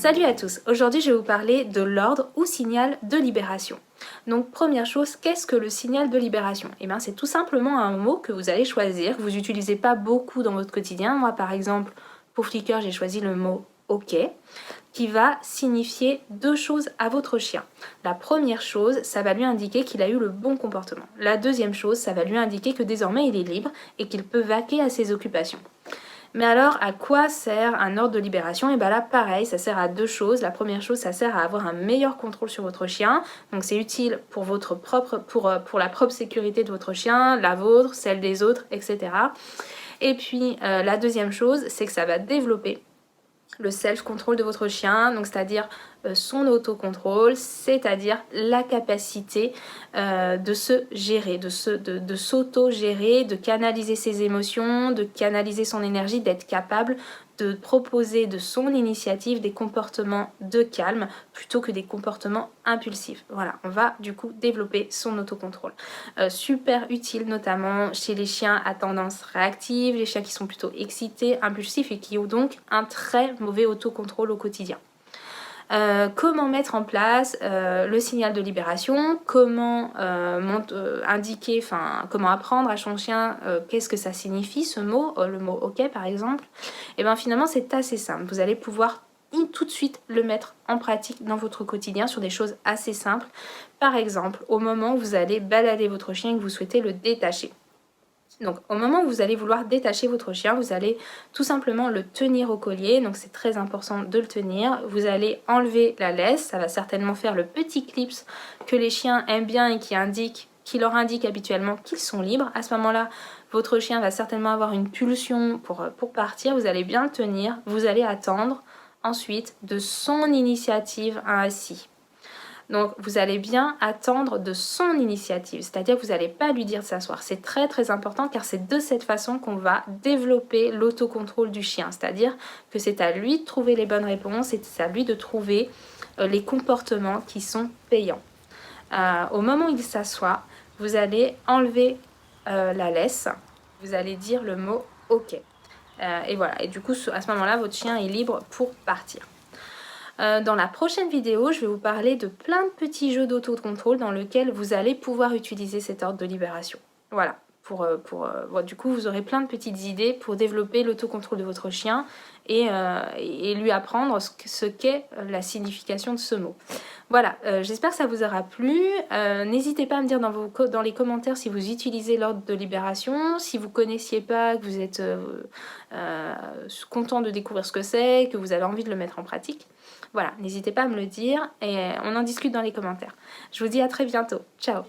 Salut à tous, aujourd'hui je vais vous parler de l'ordre ou signal de libération. Donc première chose, qu'est-ce que le signal de libération? Eh bien c'est tout simplement un mot que vous allez choisir, que vous n'utilisez pas beaucoup dans votre quotidien. Moi par exemple, pour Flickr j'ai choisi le mot OK, qui va signifier deux choses à votre chien. La première chose, ça va lui indiquer qu'il a eu le bon comportement. La deuxième chose, ça va lui indiquer que désormais il est libre et qu'il peut vaquer à ses occupations. Mais alors, à quoi sert un ordre de libération? Et bien là, pareil, ça sert à deux choses. La première chose, ça sert à avoir un meilleur contrôle sur votre chien. Donc c'est utile pour votre propre, pour la propre sécurité de votre chien, la vôtre, celle des autres, etc. Et puis la deuxième chose, c'est que ça va développer le self-control de votre chien, donc c'est-à-dire son autocontrôle, c'est-à-dire la capacité de se gérer, de s'auto-gérer, de canaliser ses émotions, de canaliser son énergie, d'être capable de proposer de son initiative des comportements de calme plutôt que des comportements impulsifs. Voilà, on va du coup développer son autocontrôle. Super utile notamment chez les chiens à tendance réactive, les chiens qui sont plutôt excités, impulsifs et qui ont donc un très mauvais autocontrôle au quotidien. Comment mettre en place le signal de libération, comment indiquer, comment apprendre à son chien qu'est-ce que ça signifie ce mot, le mot OK par exemple. Et bien finalement c'est assez simple, vous allez pouvoir tout de suite le mettre en pratique dans votre quotidien sur des choses assez simples. Par exemple, au moment où vous allez balader votre chien et que vous souhaitez le détacher. Donc au moment où vous allez vouloir détacher votre chien, vous allez tout simplement le tenir au collier, donc c'est très important de le tenir. Vous allez enlever la laisse, ça va certainement faire le petit clips que les chiens aiment bien et qui leur indique habituellement qu'ils sont libres. À ce moment-là, votre chien va certainement avoir une pulsion pour partir, vous allez bien le tenir, vous allez attendre ensuite de son initiative un assis. Donc vous allez bien attendre de son initiative, c'est-à-dire que vous n'allez pas lui dire de s'asseoir. C'est très très important car c'est de cette façon qu'on va développer l'autocontrôle du chien, c'est-à-dire que c'est à lui de trouver les bonnes réponses et c'est à lui de trouver les comportements qui sont payants. Au moment où il s'assoit, vous allez enlever la laisse, vous allez dire le mot OK. Et voilà, et du coup à ce moment-là, votre chien est libre pour partir. Dans la prochaine vidéo, je vais vous parler de plein de petits jeux d'autocontrôle dans lesquels vous allez pouvoir utiliser cet ordre de libération. Voilà, du coup vous aurez plein de petites idées pour développer l'autocontrôle de votre chien et lui apprendre ce qu'est la signification de ce mot. Voilà, j'espère que ça vous aura plu. N'hésitez pas à me dire dans les commentaires si vous utilisez l'ordre de libération, si vous ne connaissiez pas, que vous êtes content de découvrir ce que c'est, que vous avez envie de le mettre en pratique. Voilà, n'hésitez pas à me le dire et on en discute dans les commentaires. Je vous dis à très bientôt. Ciao!